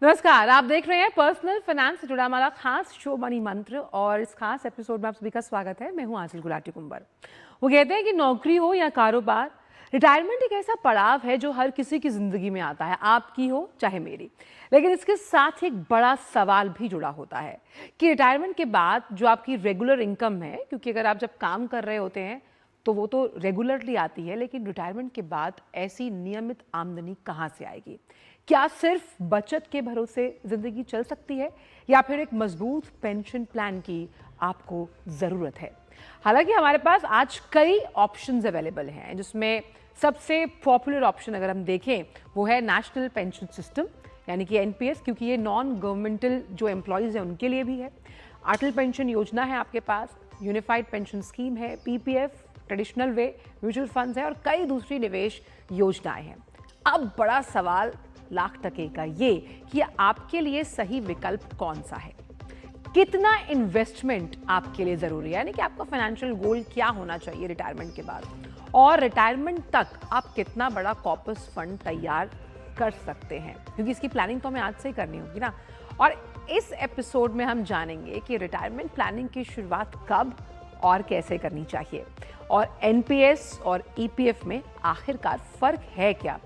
नमस्कार, आप देख रहे हैं पर्सनल फाइनेंस से जुड़ा हमारा खास शो मनी मंत्र और इस खास एपिसोड में आप सभी का स्वागत है। मैं हूं आंचल गुलाटी कुंबर। वो कहते हैं कि नौकरी हो या कारोबार, रिटायरमेंट एक ऐसा पड़ाव है जो हर किसी की जिंदगी में आता है, आपकी हो चाहे मेरी। लेकिन इसके साथ एक बड़ा सवाल भी जुड़ा होता है कि रिटायरमेंट के बाद जो आपकी रेगुलर इनकम है, क्योंकि अगर आप जब काम कर रहे होते हैं तो वो तो रेगुलरली आती है, लेकिन रिटायरमेंट के बाद ऐसी नियमित आमदनी कहाँ से आएगी? क्या सिर्फ बचत के भरोसे जिंदगी चल सकती है या फिर एक मजबूत पेंशन प्लान की आपको जरूरत है? हालांकि हमारे पास आज कई ऑप्शंस अवेलेबल हैं, जिसमें सबसे पॉपुलर ऑप्शन अगर हम देखें वो है नेशनल पेंशन सिस्टम यानी कि एनपीएस, क्योंकि ये नॉन गवर्नमेंटल जो एम्प्लॉयज़ हैं उनके लिए भी है। अटल पेंशन योजना है आपके पास, यूनिफाइड पेंशन स्कीम है, PPF, traditional way, mutual funds है और कई दूसरी निवेश योजनाएं हैं। अब बड़ा सवाल लाख टके का ये कि आपके लिए सही विकल्प कौन सा है, कितना इन्वेस्टमेंट आपके लिए जरूरी है, यानी कि आपका फाइनेंशियल गोल क्या होना चाहिए रिटायरमेंट के बाद, और रिटायरमेंट तक आप कितना बड़ा कॉर्पस फंड तैयार कर सकते हैं, क्योंकि इसकी प्लानिंग तो हमें आज से ही करनी होगी ना। और इस एपिसोड में हम जानेंगे कि रिटायरमेंट प्लानिंग की शुरुआत कब और कैसे करनी चाहिए, और एनपीएस और ईपीएफ में आखिरकार फर्क है क्या।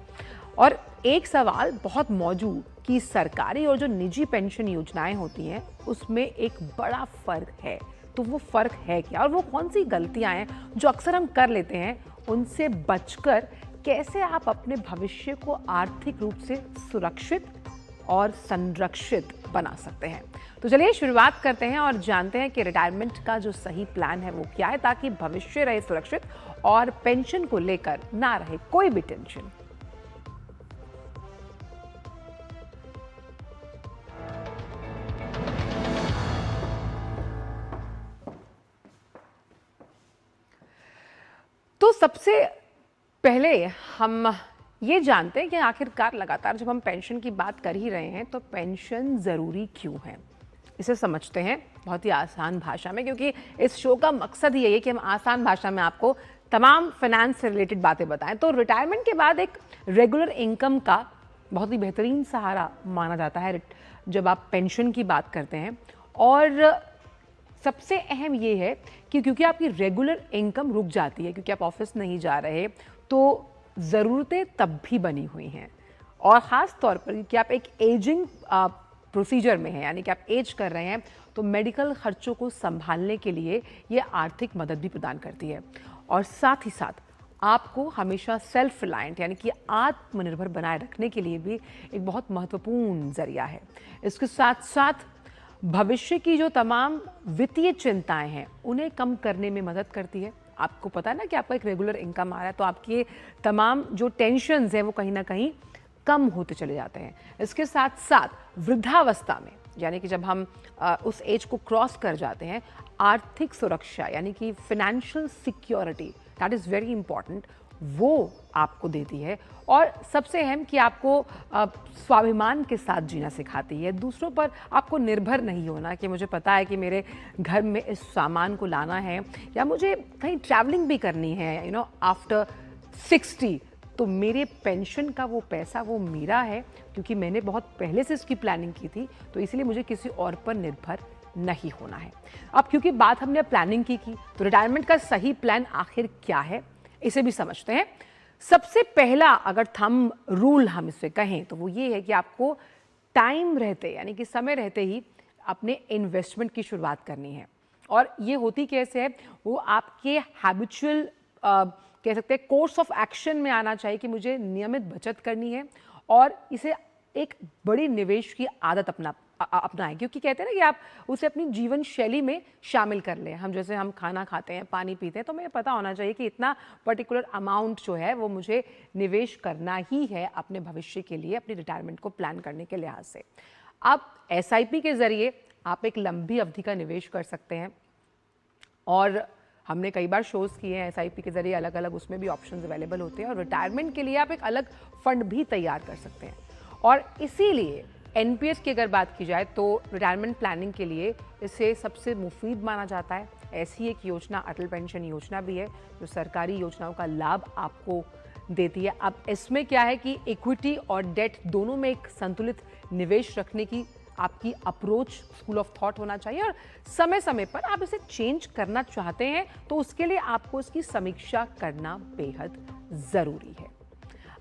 और एक सवाल बहुत मौजूद कि सरकारी और जो निजी पेंशन योजनाएं होती हैं उसमें एक बड़ा फर्क है, तो वो फर्क है क्या, और वो कौन सी गलतियां हैं जो अक्सर हम कर लेते हैं, उनसे बचकर कैसे आप अपने भविष्य को आर्थिक रूप से सुरक्षित और संरक्षित बना सकते हैं। तो चलिए शुरुआत करते हैं और जानते हैं कि रिटायरमेंट का जो सही प्लान है वो क्या है, ताकि भविष्य रहे सुरक्षित और पेंशन को लेकर ना रहे कोई भी टेंशन। तो सबसे पहले हम ये जानते हैं कि आखिरकार लगातार जब हम पेंशन की बात कर ही रहे हैं तो पेंशन ज़रूरी क्यों है, इसे समझते हैं बहुत ही आसान भाषा में, क्योंकि इस शो का मकसद ही यही है कि हम आसान भाषा में आपको तमाम फाइनेंस से रिलेटेड बातें बताएं। तो रिटायरमेंट के बाद एक रेगुलर इनकम का बहुत ही बेहतरीन सहारा माना जाता है जब आप पेंशन की बात करते हैं। और सबसे अहम ये है कि क्योंकि आपकी रेगुलर इनकम रुक जाती है, क्योंकि आप ऑफिस नहीं जा रहे, तो ज़रूरतें तब भी बनी हुई हैं, और ख़ास तौर पर कि आप एक एजिंग प्रोसीजर में हैं, यानी कि आप एज कर रहे हैं, तो मेडिकल खर्चों को संभालने के लिए ये आर्थिक मदद भी प्रदान करती है। और साथ ही साथ आपको हमेशा सेल्फ रिलायंट यानी कि आत्मनिर्भर बनाए रखने के लिए भी एक बहुत महत्वपूर्ण जरिया है। इसके साथ साथ भविष्य की जो तमाम वित्तीय चिंताएं हैं उन्हें कम करने में मदद करती है। आपको पता है ना कि आपका एक रेगुलर इनकम आ रहा है, तो आपके तमाम जो टेंशन्स हैं वो कहीं ना कहीं कम होते चले जाते हैं। इसके साथ साथ वृद्धावस्था में, यानी कि जब हम उस एज को क्रॉस कर जाते हैं, आर्थिक सुरक्षा यानी कि financial security, that is very important, वो आपको देती है। और सबसे अहम कि आपको स्वाभिमान के साथ जीना सिखाती है, दूसरों पर आपको निर्भर नहीं होना कि मुझे पता है कि मेरे घर में इस सामान को लाना है या मुझे कहीं ट्रैवलिंग भी करनी है आफ्टर 60, तो मेरे पेंशन का वो पैसा वो मेरा है, क्योंकि मैंने बहुत पहले से इसकी प्लानिंग की थी, तो इसलिए मुझे किसी और पर निर्भर नहीं होना है। अब क्योंकि बात हमने प्लानिंग की तो रिटायरमेंट का सही प्लान आखिर क्या है, इसे भी समझते हैं। सबसे पहला अगर थंब रूल हम इसे कहें तो वो ये है कि आपको टाइम रहते यानी कि समय रहते ही अपने इन्वेस्टमेंट की शुरुआत करनी है। और ये होती कैसे है, वो आपके हैबिचुअल कह सकते हैं कोर्स ऑफ एक्शन में आना चाहिए कि मुझे नियमित बचत करनी है और इसे एक बड़ी निवेश की आदत अपनाएं, क्योंकि कहते हैं ना कि आप उसे अपनी जीवन शैली में शामिल कर लें। हम जैसे हम खाना खाते हैं, पानी पीते हैं, तो हमें पता होना चाहिए कि इतना पर्टिकुलर अमाउंट जो है वो मुझे निवेश करना ही है अपने भविष्य के लिए, अपनी रिटायरमेंट को प्लान करने के लिहाज से। अब एसआईपी के ज़रिए आप एक लंबी अवधि का निवेश कर सकते हैं, और हमने कई बार शोज़ किए हैं एसआईपी के ज़रिए अलग अलग, उसमें भी ऑप्शंस अवेलेबल होते हैं। और रिटायरमेंट के लिए आप एक अलग फंड भी तैयार कर सकते हैं। और इसीलिए एनपीएस की अगर बात की जाए तो रिटायरमेंट प्लानिंग के लिए इसे सबसे मुफीद माना जाता है। ऐसी एक योजना अटल पेंशन योजना भी है जो सरकारी योजनाओं का लाभ आपको देती है। अब इसमें क्या है कि इक्विटी और डेट दोनों में एक संतुलित निवेश रखने की आपकी अप्रोच, स्कूल ऑफ थॉट होना चाहिए, और समय समय पर आप इसे चेंज करना चाहते हैं तो उसके लिए आपको इसकी समीक्षा करना बेहद ज़रूरी है।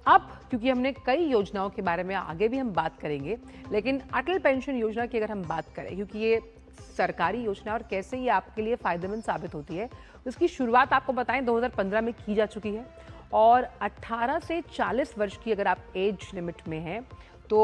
अब क्योंकि हमने कई योजनाओं के बारे में आगे भी हम बात करेंगे, लेकिन अटल पेंशन योजना की अगर हम बात करें, क्योंकि ये सरकारी योजना और कैसे ये आपके लिए फ़ायदेमंद साबित होती है, उसकी शुरुआत आपको बताएं 2015 में की जा चुकी है। और 18 से 40 वर्ष की अगर आप एज लिमिट में हैं तो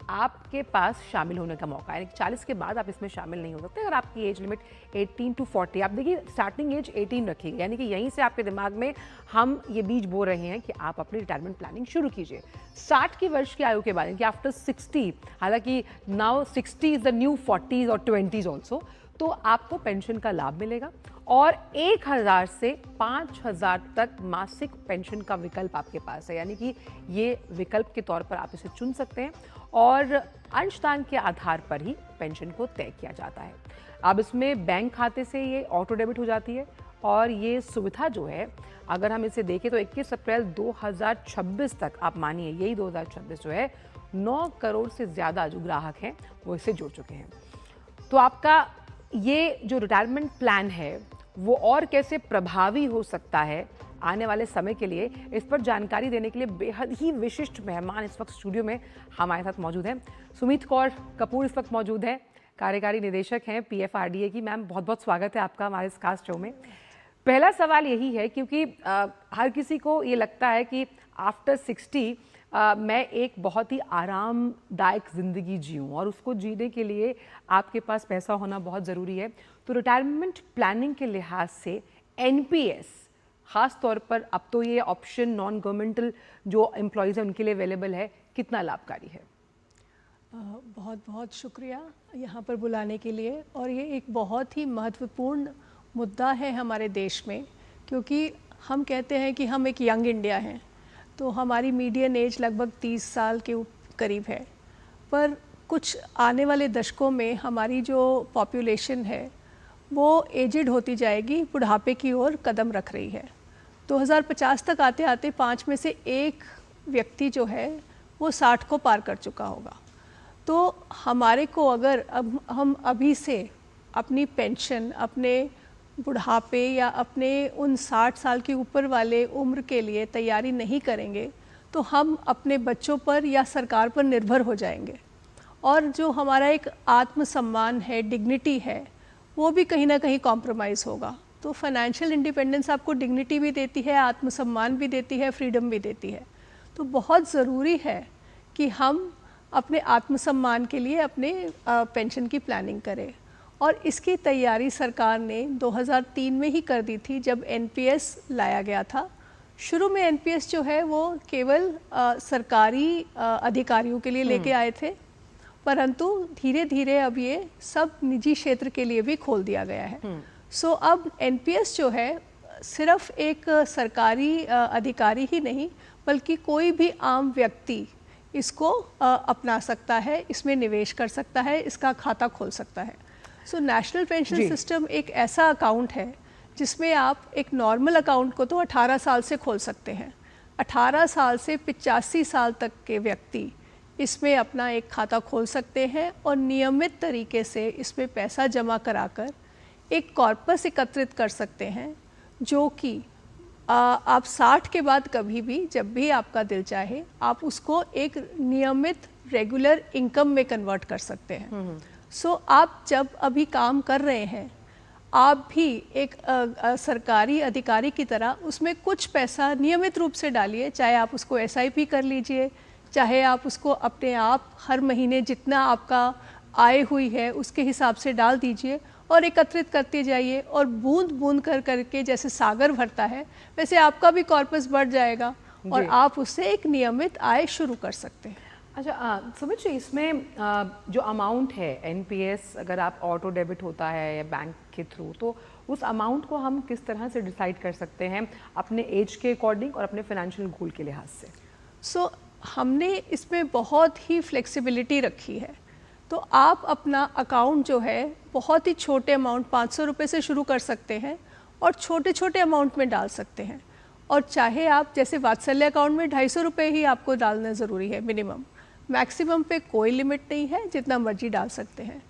आपके पास शामिल होने का मौका है, यानी 40 के बाद आप इसमें शामिल नहीं हो सकते। अगर आपकी एज लिमिट 18 टू 40, आप देखिए स्टार्टिंग एज 18 रखिएगा, यानी कि यहीं से आपके दिमाग में हम ये बीज बो रहे हैं कि आप अपनी रिटायरमेंट प्लानिंग शुरू कीजिए। 60 की वर्ष की आयु के बाद, यानी कि आफ्टर 60, हालांकि now 60 is the new 40s और 20s ऑल्सो, तो आपको पेंशन का लाभ मिलेगा और 1000 से 5000 तक मासिक पेंशन का विकल्प आपके पास है, यानी कि ये विकल्प के तौर पर आप इसे चुन सकते हैं और अंशदान के आधार पर ही पेंशन को तय किया जाता है। अब इसमें बैंक खाते से ये ऑटो डेबिट हो जाती है और ये सुविधा जो है, अगर हम इसे देखें तो 21 अप्रैल 2026 तक, आप मानिए यही 2026 जो है, 9 करोड़ से ज़्यादा जो ग्राहक हैं वो इसे जुड़ चुके हैं। तो आपका ये जो रिटायरमेंट प्लान है वो और कैसे प्रभावी हो सकता है आने वाले समय के लिए, इस पर जानकारी देने के लिए बेहद ही विशिष्ट मेहमान इस वक्त स्टूडियो में हमारे साथ मौजूद हैं। सुमित कौर कपूर इस वक्त मौजूद हैं, कार्यकारी निदेशक हैं PFRDA की। मैम, बहुत बहुत स्वागत है आपका हमारे इस खास शो में। पहला सवाल यही है, क्योंकि हर किसी को ये लगता है कि आफ्टर 60 मैं एक बहुत ही आरामदायक ज़िंदगी जीऊँ, और उसको जीने के लिए आपके पास पैसा होना बहुत ज़रूरी है। तो रिटायरमेंट प्लानिंग के लिहाज से NPS ख़ास तौर पर, अब तो ये ऑप्शन नॉन गवर्नमेंटल जो एम्प्लॉयज़ हैं उनके लिए अवेलेबल है, कितना लाभकारी है? बहुत बहुत शुक्रिया यहाँ पर बुलाने के लिए। और ये एक बहुत ही महत्वपूर्ण मुद्दा है हमारे देश में, क्योंकि हम कहते हैं कि हम एक यंग इंडिया हैं, तो हमारी मीडियन एज लगभग 30 साल के करीब है, पर कुछ आने वाले दशकों में हमारी जो पॉपुलेशन है वो एजिड होती जाएगी, बुढ़ापे की ओर कदम रख रही है। 2050 तक आते आते 5 में से 1 व्यक्ति जो है वो 60 को पार कर चुका होगा। तो हमारे को अगर अब हम अभी से अपनी पेंशन अपने बुढ़ापे या अपने उन 60 साल के ऊपर वाले उम्र के लिए तैयारी नहीं करेंगे तो हम अपने बच्चों पर या सरकार पर निर्भर हो जाएंगे, और जो हमारा एक आत्मसम्मान है, डिग्निटी है, वो भी कहीं ना कहीं कॉम्प्रोमाइज़ होगा। तो फाइनेंशियल इंडिपेंडेंस आपको डिग्निटी भी देती है, आत्मसम्मान भी देती है, फ्रीडम भी देती है। तो बहुत ज़रूरी है कि हम अपने आत्मसम्मान के लिए अपने पेंशन की प्लानिंग करें, और इसकी तैयारी सरकार ने 2003 में ही कर दी थी, जब NPS लाया गया था। शुरू में NPS जो है वो केवल सरकारी अधिकारियों के लिए लेके आए थे, परंतु धीरे धीरे अब ये सब निजी क्षेत्र के लिए भी खोल दिया गया है। सो अब NPS जो है सिर्फ एक सरकारी अधिकारी ही नहीं, बल्कि कोई भी आम व्यक्ति इसको अपना सकता है, इसमें निवेश कर सकता है, इसका खाता खोल सकता है। सो नेशनल पेंशन सिस्टम एक ऐसा अकाउंट है जिसमें आप एक नॉर्मल अकाउंट को तो 18 साल से खोल सकते हैं। 18 साल से 85 साल तक के व्यक्ति इसमें अपना एक खाता खोल सकते हैं और नियमित तरीके से इसमें पैसा जमा कराकर एक कॉर्पस एकत्रित कर सकते हैं, जो कि आप 60 के बाद कभी भी, जब भी आपका दिल चाहे, आप उसको एक नियमित रेगुलर इनकम में कन्वर्ट कर सकते हैं। सो आप जब अभी काम कर रहे हैं, आप भी एक सरकारी अधिकारी की तरह उसमें कुछ पैसा नियमित रूप से डालिए, चाहे आप उसको SIP कर लीजिए, चाहे आप उसको अपने आप हर महीने जितना आपका आय हुई है उसके हिसाब से डाल दीजिए और एकत्रित करते जाइए, और बूंद बूंद कर करके जैसे सागर भरता है वैसे आपका भी कॉर्पस बढ़ जाएगा और आप उससे एक नियमित आय शुरू कर सकते हैं। अच्छा सुमित जी, इसमें जो अमाउंट है NPS, अगर आप ऑटो डेबिट होता है या बैंक के थ्रू, तो उस अमाउंट को हम किस तरह से डिसाइड कर सकते हैं अपने एज के अकॉर्डिंग और अपने फाइनेंशियल गोल के लिहाज से? सो हमने इसमें बहुत ही फ्लेक्सिबिलिटी रखी है। तो आप अपना अकाउंट जो है बहुत ही छोटे अमाउंट 500 रुपये से शुरू कर सकते हैं और छोटे छोटे अमाउंट में डाल सकते हैं, और चाहे आप जैसे वात्सल्य अकाउंट में 250 रुपये ही आपको डालना ज़रूरी है मिनिमम, मैक्सिमम पे कोई लिमिट नहीं है, जितना मर्जी डाल सकते हैं।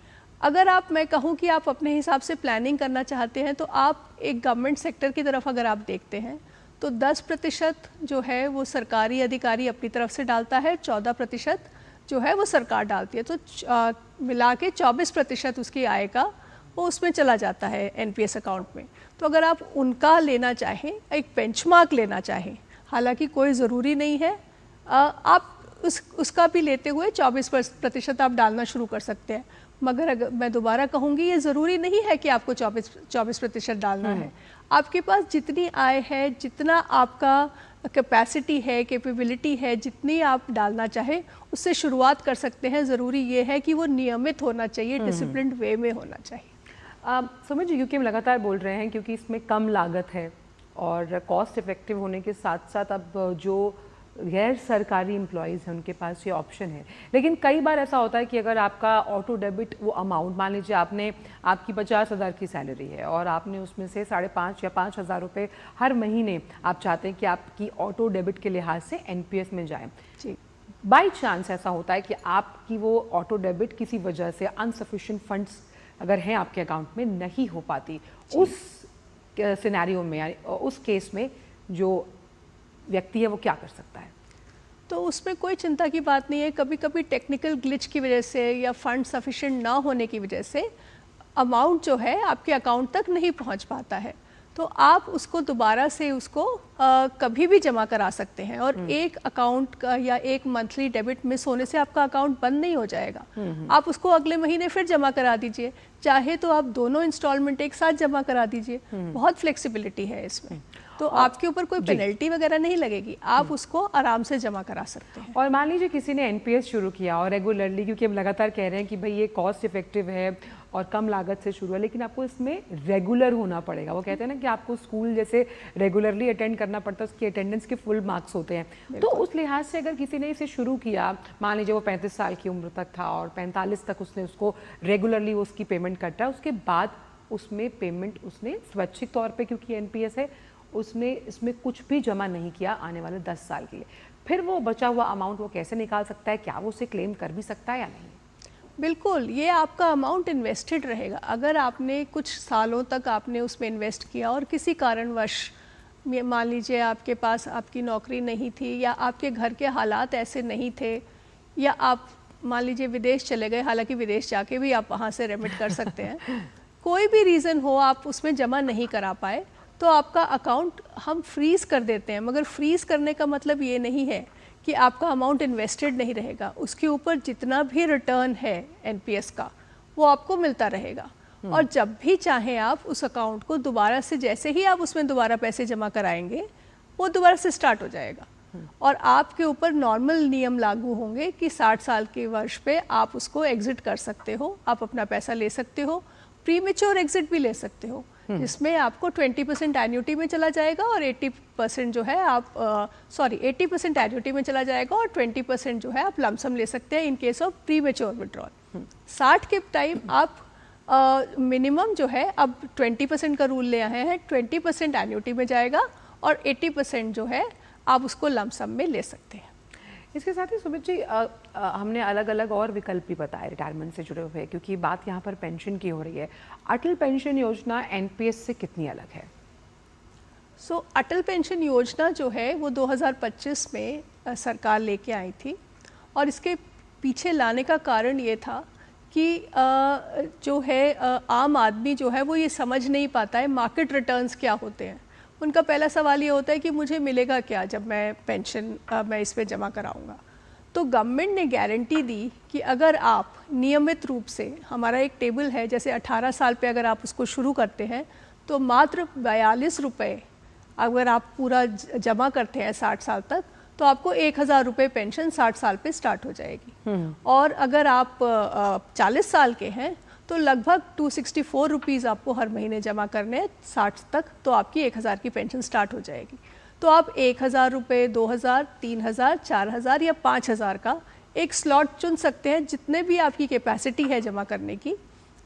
अगर मैं कहूँ कि आप अपने हिसाब से प्लानिंग करना चाहते हैं तो आप एक गवर्नमेंट सेक्टर की तरफ अगर आप देखते हैं तो 10% जो है वो सरकारी अधिकारी अपनी तरफ से डालता है, 14% जो है वो सरकार डालती है, तो मिला के 24% उसकी आय का वो उसमें चला जाता है एनपीएस अकाउंट में। तो अगर आप उनका लेना चाहें, एक बेंचमार्क लेना चाहें, हालांकि कोई ज़रूरी नहीं है, आप उसका भी लेते हुए 24% आप डालना शुरू कर सकते हैं। मगर अगर मैं दोबारा कहूँगी, ये ज़रूरी नहीं है कि आपको 24% डालना है। आपके पास जितनी आय है, जितना आपका कैपेसिटी है, कैपेबिलिटी है, जितनी आप डालना चाहें उससे शुरुआत कर सकते हैं। ज़रूरी ये है कि वो नियमित होना चाहिए, डिसिप्लिन्ड वे में होना चाहिए। सुमित जी, क्योंकि हम लगातार बोल रहे हैं क्योंकि इसमें कम लागत है और कॉस्ट इफ़ेक्टिव होने के साथ साथ अब जो गैर सरकारी एम्प्लॉयज़ हैं उनके पास ये ऑप्शन है। लेकिन कई बार ऐसा होता है कि अगर आपका ऑटो डेबिट वो अमाउंट, मान लीजिए आपकी 50,000 की सैलरी है और आपने उसमें से 5,500 या 5,000 रुपये हर महीने आप चाहते हैं कि आपकी ऑटो डेबिट के लिहाज से एनपीएस में जाए जी। बाई चांस ऐसा होता है कि आपकी वो ऑटो डेबिट किसी वजह से अनसफिशिएंट फंड्स अगर हैं आपके अकाउंट में नहीं हो पाती, उस सिनेरियो में यानी उस केस में जो व्यक्ति है वो क्या कर सकता है? तो उसमें कोई चिंता की बात नहीं है। कभी कभी टेक्निकल ग्लिच की वजह से या फंड सफिशिएंट ना होने की वजह से अमाउंट जो है आपके अकाउंट तक नहीं पहुंच पाता है, तो आप उसको दोबारा से कभी भी जमा करा सकते हैं। और एक अकाउंट का या एक मंथली डेबिट मिस होने से आपका अकाउंट बंद नहीं हो जाएगा। आप उसको अगले महीने फिर जमा करा दीजिए, चाहे तो आप दोनों इंस्टॉलमेंट एक साथ जमा करा दीजिए। बहुत फ्लेक्सिबिलिटी है इसमें, तो आपके ऊपर कोई पेनल्टी वगैरह नहीं लगेगी, आप उसको आराम से जमा करा सकते हैं। और मान लीजिए किसी ने एनपीएस शुरू किया और रेगुलरली, क्योंकि हम लगातार कह रहे हैं कि भाई ये कॉस्ट इफेक्टिव है और कम लागत से शुरू है, लेकिन आपको इसमें रेगुलर होना पड़ेगा। वो कहते हैं ना कि आपको स्कूल जैसे रेगुलरली अटेंड करना पड़ता है, उसकी अटेंडेंस के फुल मार्क्स होते हैं। तो उस लिहाज से अगर किसी ने इसे शुरू किया, मान लीजिए वो 35 साल की उम्र तक था और 45 तक उसने उसको रेगुलरली उसकी पेमेंट कटा, उसके बाद उसमें पेमेंट उसने स्वैच्छिक तौर पर, क्योंकि एनपीएस है, उसने इसमें कुछ भी जमा नहीं किया आने वाले 10 साल के लिए, फिर वो बचा हुआ अमाउंट वो कैसे निकाल सकता है? क्या वो उसे क्लेम कर भी सकता है या नहीं? बिल्कुल, ये आपका अमाउंट इन्वेस्टेड रहेगा। अगर आपने कुछ सालों तक आपने उसमें इन्वेस्ट किया और किसी कारणवश, मान लीजिए आपके पास आपकी नौकरी नहीं थी या आपके घर के हालात ऐसे नहीं थे, या आप मान लीजिए विदेश चले गए, हालांकि विदेश जाके भी आप वहाँ से रेमिट कर सकते हैं, कोई भी रीज़न हो आप उसमें जमा नहीं करा पाए, तो आपका अकाउंट हम फ्रीज़ कर देते हैं। मगर फ्रीज़ करने का मतलब ये नहीं है कि आपका अमाउंट इन्वेस्टेड नहीं रहेगा। उसके ऊपर जितना भी रिटर्न है एनपीएस का वो आपको मिलता रहेगा। और जब भी चाहें आप उस अकाउंट को दोबारा से, जैसे ही आप उसमें दोबारा पैसे जमा कराएंगे, वो दोबारा से स्टार्ट हो जाएगा। और आपके ऊपर नॉर्मल नियम लागू होंगे कि 60 साल के वर्ष पे आप उसको एग्जिट कर सकते हो, आप अपना पैसा ले सकते हो, प्री मैच्योर एग्जिट भी ले सकते हो, जिसमें आपको 20% एन्युटी में चला जाएगा और 80% जो है 80% एन्युटी में चला जाएगा और 20% जो है आप लमसम ले सकते हैं in case of pre mature withdrawal. 60 के टाइम आप मिनिमम जो है अब 20% का रूल ले आए हैं, 20% एन्युटी में जाएगा और 80% जो है आप उसको लमसम में ले सकते हैं। इसके साथ ही सुमित जी, हमने अलग अलग और विकल्प भी बताए रिटायरमेंट से जुड़े हुए, क्योंकि बात यहाँ पर पेंशन की हो रही है। अटल पेंशन योजना एनपीएस से कितनी अलग है? अटल पेंशन योजना जो है वो 2025 में सरकार लेके आई थी, और इसके पीछे लाने का कारण ये था कि जो है आम आदमी जो है वो ये समझ नहीं पाता है मार्केट रिटर्न्स क्या होते हैं। उनका पहला सवाल ये होता है कि मुझे मिलेगा क्या जब मैं पेंशन मैं इस पे जमा कराऊंगा। तो गवर्नमेंट ने गारंटी दी कि अगर आप नियमित रूप से, हमारा एक टेबल है, जैसे 18 साल पे अगर आप उसको शुरू करते हैं तो मात्र 42 रुपये अगर आप पूरा जमा करते हैं 60 साल तक, तो आपको 1,000 रुपये पेंशन 60 साल पे स्टार्ट हो जाएगी। और अगर आप 40 साल के हैं तो लगभग 264 रुपीज़ आपको हर महीने जमा करने हैं 60 तक, तो आपकी 1,000 की पेंशन स्टार्ट हो जाएगी। तो आप 1,000 रुपये, 2,000, 3,000, 4,000 या 5,000 का एक स्लॉट चुन सकते हैं। जितने भी आपकी कैपेसिटी है जमा करने की,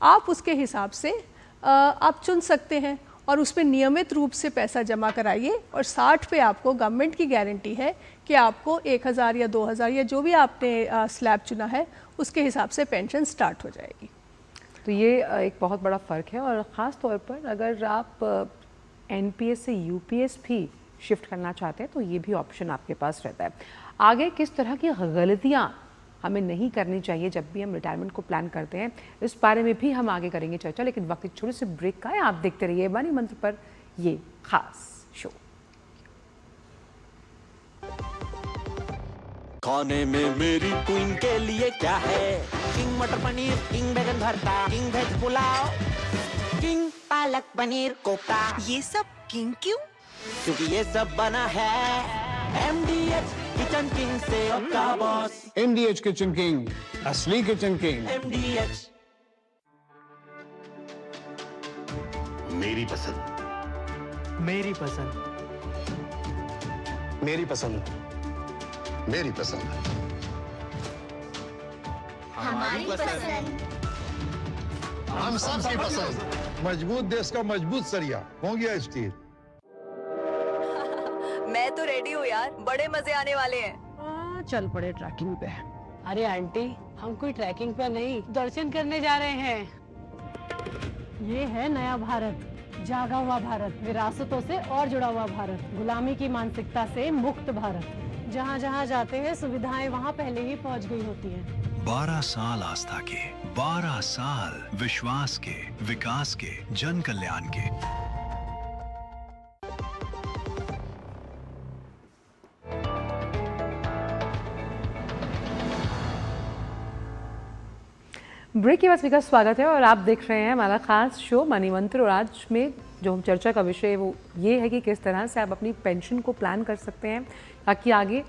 आप उसके हिसाब से आप चुन सकते हैं। और उसमें नियमित रूप से पैसा जमा कराइए और 60 पे आपको गवर्नमेंट की गारंटी है कि आपको 1000 या 2000 या जो भी आपने स्लैब चुना है उसके हिसाब से पेंशन स्टार्ट हो जाएगी। तो ये एक बहुत बड़ा फ़र्क है और ख़ास तौर पर अगर आप एनपीएस से यूपीएस भी शिफ्ट करना चाहते हैं तो ये भी ऑप्शन आपके पास रहता है। आगे किस तरह की गलतियाँ हमें नहीं करनी चाहिए जब भी हम रिटायरमेंट को प्लान करते हैं, इस बारे में भी हम आगे करेंगे चर्चा, लेकिन वक्त एक छोटे से ब्रेक का है। आप देखते रहिए मनी मंत्र पर ये खास शो। खाने में मेरी क्वीन के लिए क्या है? किंग मटर पनीर, किंग बैगन भरता, king veg pulao, king palak paneer kofta. ये सब किंग क्यों? क्योंकि ये सब बना है MDH किचन किंग से आपका बॉस। MDH किचन किंग, असली किचन किंग। MDH मेरी पसंद, मेरी पसंद, मेरी पसंद, मेरी पसंद, हमारी पसंद। हम सबकी पसंद। मजबूत देश का मजबूत सरिया हो गया स्टील। मैं तो रेडी हूँ यार, बड़े मजे आने वाले हैं। चल पड़े ट्रैकिंग पे। अरे आंटी, हम कोई ट्रैकिंग पे नहीं, दर्शन करने जा रहे हैं। ये है नया भारत, जागा हुआ भारत, विरासतों से और जुड़ा हुआ भारत, गुलामी की मानसिकता से मुक्त भारत। जहाँ जहाँ जाते हैं सुविधाएं वहाँ पहले ही पहुँच गई होती हैं। 12 साल आस्था के, 12 साल विश्वास के, विकास के, जन कल्याण के। ब्रेक के बाद सभी का स्वागत है और आप देख रहे हैं हमारा खास शो मनी मंत्र। और आज में जो हम चर्चा का विषय है वो ये है कि किस तरह से आप अपनी पेंशन को प्लान कर सकते हैं ताकि आगे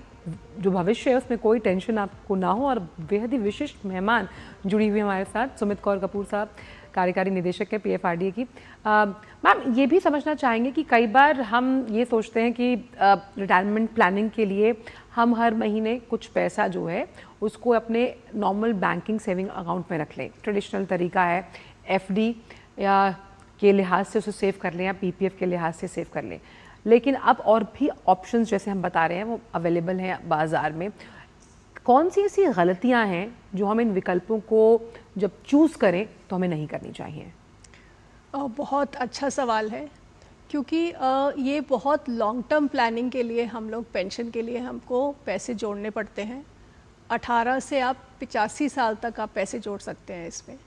जो भविष्य है उसमें कोई टेंशन आपको ना हो। और बेहद ही विशिष्ट मेहमान जुड़ी हुई हमारे साथ सुमित कौर कपूर साहब, कार्यकारी निदेशक है PFRDA की। मैम, ये भी समझना चाहेंगे कि कई बार हम ये सोचते हैं कि रिटायरमेंट प्लानिंग के लिए हम हर महीने कुछ पैसा जो है उसको अपने नॉर्मल बैंकिंग सेविंग अकाउंट में रख लें। ट्रेडिशनल तरीका है FD या के लिहाज से उसे सेव कर लें या PPF के लिहाज से सेव कर लें, लेकिन अब और भी ऑप्शंस जैसे हम बता रहे हैं वो अवेलेबल हैं बाज़ार में। कौन सी ऐसी गलतियां हैं जो हम इन विकल्पों को जब चूज़ करें तो हमें नहीं करनी चाहिए? बहुत अच्छा सवाल है, क्योंकि ये बहुत लॉन्ग टर्म प्लानिंग के लिए हम लोग पेंशन के लिए हमको पैसे जोड़ने पड़ते हैं। 18 से आप 85 साल तक आप पैसे जोड़ सकते हैं इसमें।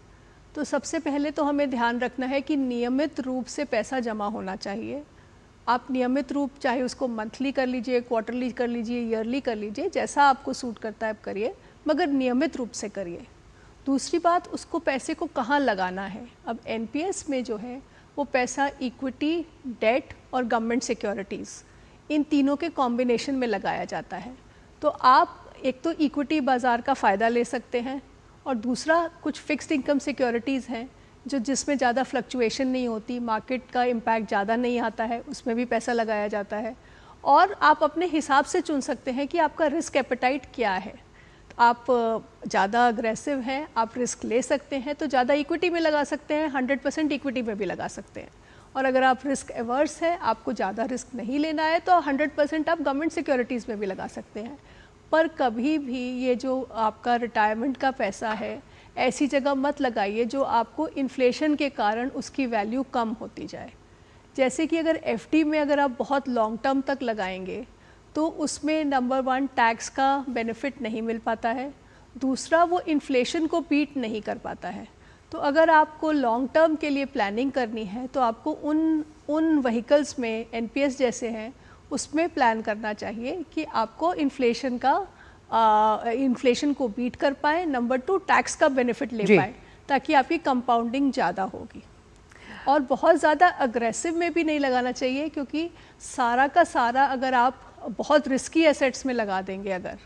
तो सबसे पहले तो हमें ध्यान रखना है कि नियमित रूप से पैसा जमा होना चाहिए। आप नियमित रूप, चाहे उसको मंथली कर लीजिए, क्वार्टरली कर लीजिए, ईयरली कर लीजिए, जैसा आपको सूट करता है आप करिए, मगर नियमित रूप से करिए। दूसरी बात, उसको पैसे को कहाँ लगाना है। अब NPS में जो है वो पैसा इक्विटी, डेट और गवर्नमेंट सिक्योरिटीज़, इन तीनों के कॉम्बिनेशन में लगाया जाता है। तो आप एक तो इक्विटी बाज़ार का फ़ायदा ले सकते हैं और दूसरा कुछ फिक्स्ड इनकम सिक्योरिटीज़ हैं जो जिसमें ज़्यादा फ्लक्चुएशन नहीं होती, मार्केट का इम्पैक्ट ज़्यादा नहीं आता है, उसमें भी पैसा लगाया जाता है। और आप अपने हिसाब से चुन सकते हैं कि आपका रिस्क एपेटाइट क्या है। आप ज़्यादा अग्रेसिव हैं, आप रिस्क ले सकते हैं तो ज़्यादा इक्विटी में लगा सकते हैं, 100% इक्विटी में भी लगा सकते हैं। और अगर आप रिस्क एवर्स है, आपको ज़्यादा रिस्क नहीं लेना है, तो 100% आप गवर्नमेंट सिक्योरिटीज़ में भी लगा सकते हैं। पर कभी भी ये जो आपका रिटायरमेंट का पैसा है ऐसी जगह मत लगाइए जो आपको इन्फ्लेशन के कारण उसकी वैल्यू कम होती जाए। जैसे कि अगर FD में अगर आप बहुत लॉन्ग टर्म तक लगाएंगे तो उसमें नंबर 1 टैक्स का बेनिफिट नहीं मिल पाता है, दूसरा वो इन्फ्लेशन को बीट नहीं कर पाता है। तो अगर आपको लॉन्ग टर्म के लिए प्लानिंग करनी है तो आपको उन व्हीकल्स में NPS जैसे हैं उसमें प्लान करना चाहिए कि आपको इन्फ्लेशन को बीट कर पाए, नंबर 2 टैक्स का बेनिफिट ले पाए, ताकि आपकी कंपाउंडिंग ज़्यादा होगी। और बहुत ज़्यादा अग्रेसिव में भी नहीं लगाना चाहिए, क्योंकि सारा का सारा अगर आप बहुत रिस्की एसेट्स में लगा देंगे, अगर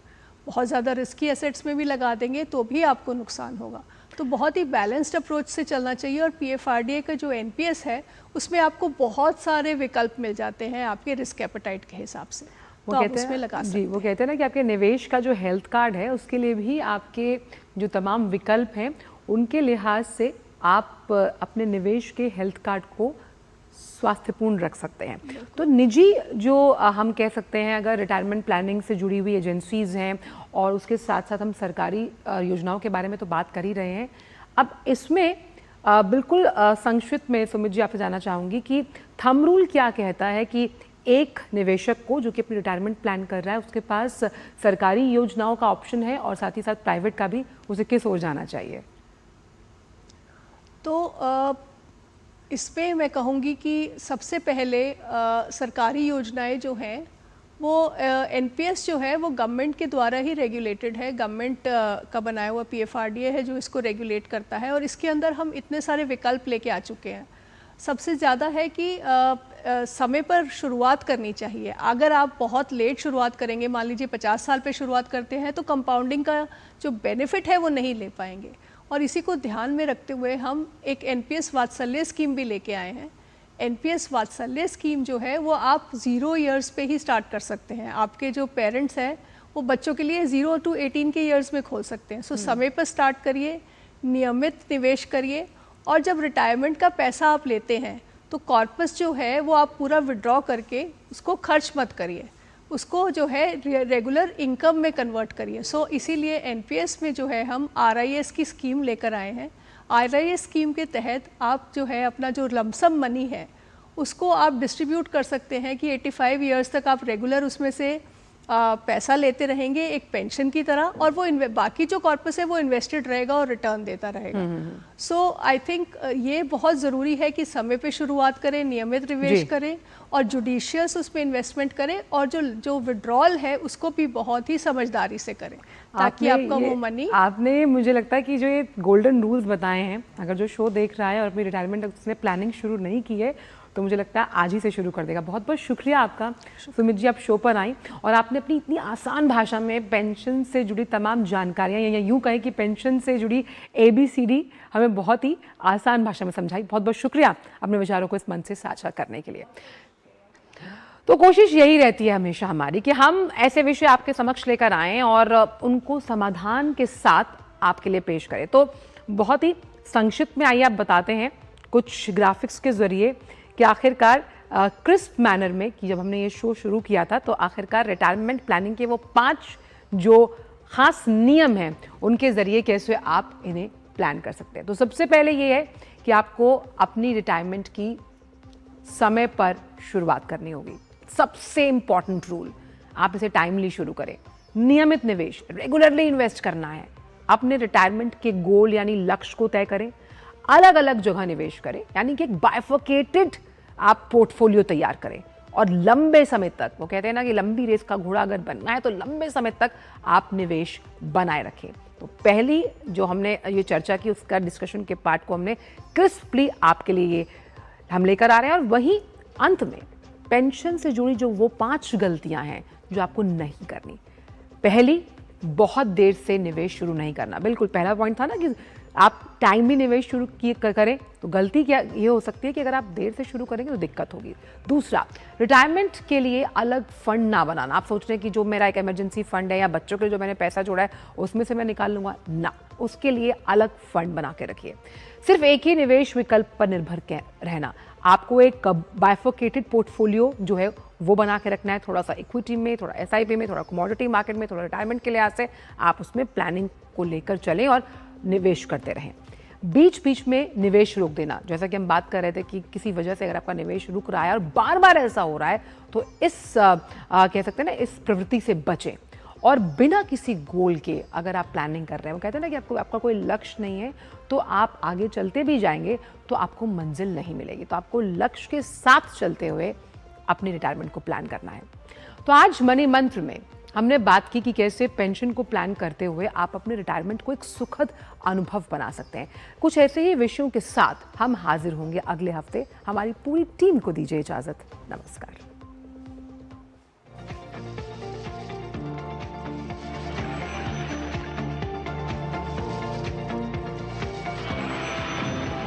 बहुत ज़्यादा रिस्की एसेट्स में भी लगा देंगे तो भी आपको नुकसान होगा। तो बहुत ही बैलेंस्ड अप्रोच से चलना चाहिए। और PFRDA का जो NPS है उसमें आपको बहुत सारे विकल्प मिल जाते हैं आपके रिस्क एपेटाइट के हिसाब से, तो आप उसमें लगा सकते हैं। वो कहते हैं ना कि आपके निवेश का जो हेल्थ कार्ड है उसके लिए भी आपके जो तमाम विकल्प हैं उनके लिहाज से आप अपने निवेश के हेल्थ कार्ड को स्वास्थ्यपूर्ण रख सकते हैं। तो निजी जो हम कह सकते हैं, अगर रिटायरमेंट प्लानिंग से जुड़ी हुई एजेंसीज़ हैं और उसके साथ साथ हम सरकारी योजनाओं के बारे में तो बात कर ही रहे हैं, अब इसमें बिल्कुल संक्षिप्त में सुमित जी आपसे जानना चाहूँगी कि थंब रूल क्या कहता है कि एक निवेशक को जो कि अपनी रिटायरमेंट प्लान कर रहा है उसके पास सरकारी योजनाओं का ऑप्शन है और साथ ही साथ प्राइवेट का भी, उसे किस ओर जाना चाहिए? तो इस पे मैं कहूँगी कि सबसे पहले सरकारी योजनाएं जो हैं वो एनपीएस जो है वो गवर्नमेंट के द्वारा ही रेगुलेटेड है। गवर्नमेंट का बनाया हुआ पीएफआरडीए है जो इसको रेगुलेट करता है और इसके अंदर हम इतने सारे विकल्प लेके आ चुके हैं। सबसे ज़्यादा है कि समय पर शुरुआत करनी चाहिए। अगर आप बहुत लेट शुरुआत करेंगे, मान लीजिए 50 साल पे शुरुआत करते हैं, तो कंपाउंडिंग का जो बेनिफिट है वो नहीं ले पाएंगे। और इसी को ध्यान में रखते हुए हम एक एनपीएस वात्सल्य स्कीम भी लेके आए हैं। एनपीएस वात्सल्य स्कीम जो है वो आप 0 ईयर्स पे ही स्टार्ट कर सकते हैं। आपके जो पेरेंट्स हैं वो बच्चों के लिए 0 to 18 के ईयर्स में खोल सकते हैं। सो समय पर स्टार्ट करिए, नियमित निवेश करिए और जब रिटायरमेंट का पैसा आप लेते हैं तो कॉर्पस जो है वो आप पूरा विड्रॉ करके उसको खर्च मत करिए, उसको जो है रेगुलर इनकम में कन्वर्ट करिए। सो इसीलिए एनपीएस में जो है हम आरआईएस की स्कीम लेकर आए हैं। आरआईएस स्कीम के तहत आप जो है अपना जो लमसम मनी है उसको आप डिस्ट्रीब्यूट कर सकते हैं कि 85 ईयर्स तक आप रेगुलर उसमें से पैसा लेते रहेंगे एक पेंशन की तरह, और वो बाकी जो कॉर्पस है वो इन्वेस्टेड रहेगा और रिटर्न देता रहेगा। सो आई थिंक ये बहुत ज़रूरी है कि समय पे शुरुआत करें, नियमित निवेश करें और जुडिशियस उसमें इन्वेस्टमेंट करें और जो विड्रॉल है उसको भी बहुत ही समझदारी से करें ताकि आपका वो मनी। आपने, मुझे लगता है कि जो ये गोल्डन रूल्स बताए हैं, अगर जो शो देख रहा है और अपनी रिटायरमेंट उसने प्लानिंग शुरू नहीं की है तो मुझे लगता है आज ही से शुरू कर देगा। बहुत बहुत शुक्रिया आपका सुमित जी, आप शो पर आई और आपने अपनी इतनी आसान भाषा में पेंशन से जुड़ी तमाम जानकारियाँ या यूँ कहें कि पेंशन से जुड़ी ABCD हमें बहुत ही आसान भाषा में समझाई। बहुत बहुत शुक्रिया अपने विचारों को इस मंच से साझा करने के लिए। तो कोशिश यही रहती है हमेशा हमारी कि हम ऐसे विषय आपके समक्ष लेकर आएँ और उनको समाधान के साथ आपके लिए पेश करें। तो बहुत ही संक्षिप्त में आइए आप बताते हैं कुछ ग्राफिक्स के ज़रिए कि आखिरकार क्रिस्प मैनर में कि जब हमने ये शो शुरू किया था तो आखिरकार रिटायरमेंट प्लानिंग के वो 5 जो ख़ास नियम हैं उनके ज़रिए कैसे आप इन्हें प्लान कर सकते हैं। तो सबसे पहले ये है कि आपको अपनी रिटायरमेंट की समय पर शुरुआत करनी होगी। सबसे इम्पॉर्टेंट रूल, आप इसे टाइमली शुरू करें। नियमित निवेश, रेगुलरली इन्वेस्ट करना है। अपने रिटायरमेंट के गोल यानी लक्ष्य को तय करें, अलग अलग जगह निवेश करें, यानी कि एक बाइफर्केटेड आप पोर्टफोलियो तैयार करें और लंबे समय तक, वो कहते हैं ना कि लंबी रेस का घोड़ा अगर बनना है तो लंबे समय तक आप निवेश बनाए रखें। तो पहली जो हमने ये चर्चा की उसका डिस्कशन के पार्ट को हमने क्रिस्पली आपके लिए हम लेकर आ रहे हैं और वहीं अंत में पेंशन से जुड़ी जो वो 5 गलतियां हैं जो आपको नहीं करनी। पहली, बहुत देर से निवेश शुरू नहीं करना। बिल्कुल पहला पॉइंट था ना कि आप टाइमली निवेश शुरू करें, तो गलती क्या ये हो सकती है कि अगर आप देर से शुरू करेंगे तो दिक्कत होगी। दूसरा, रिटायरमेंट के लिए अलग फंड ना बनाना। आप सोच रहे हैं कि जो मेरा एक इमरजेंसी फंड है या बच्चों के लिए जो मैंने पैसा जोड़ा है उसमें से मैं निकाल लूँगा, ना, उसके लिए अलग फंड बना के रखिए। सिर्फ एक ही निवेश विकल्प पर निर्भर रहना। आपको एक बाइफर्केटेड पोर्टफोलियो जो है वो बना के रखना है, थोड़ा सा इक्विटी में, थोड़ा SIP में, थोड़ा कमोडिटी मार्केट में, थोड़ा रिटायरमेंट के लिहाज से आप उसमें प्लानिंग को लेकर चलें और निवेश करते रहें। बीच बीच में निवेश रोक देना, जैसा कि हम बात कर रहे थे कि किसी वजह से अगर आपका निवेश रुक रहा है और बार बार ऐसा हो रहा है तो इस कह सकते हैं ना, इस प्रवृत्ति से बचें। और बिना किसी गोल के अगर आप प्लानिंग कर रहे हैं, वो कहते हैं ना कि आपका कोई लक्ष्य नहीं है तो आप आगे चलते भी जाएंगे तो आपको मंजिल नहीं मिलेगी। तो आपको लक्ष्य के साथ चलते हुए अपनी रिटायरमेंट को प्लान करना है। तो आज मनी मंत्र में हमने बात की कि कैसे पेंशन को प्लान करते हुए आप अपने रिटायरमेंट को एक सुखद अनुभव बना सकते हैं। कुछ ऐसे ही विषयों के साथ हम हाजिर होंगे अगले हफ्ते। हमारी पूरी टीम को दीजिए इजाज़त। नमस्कार।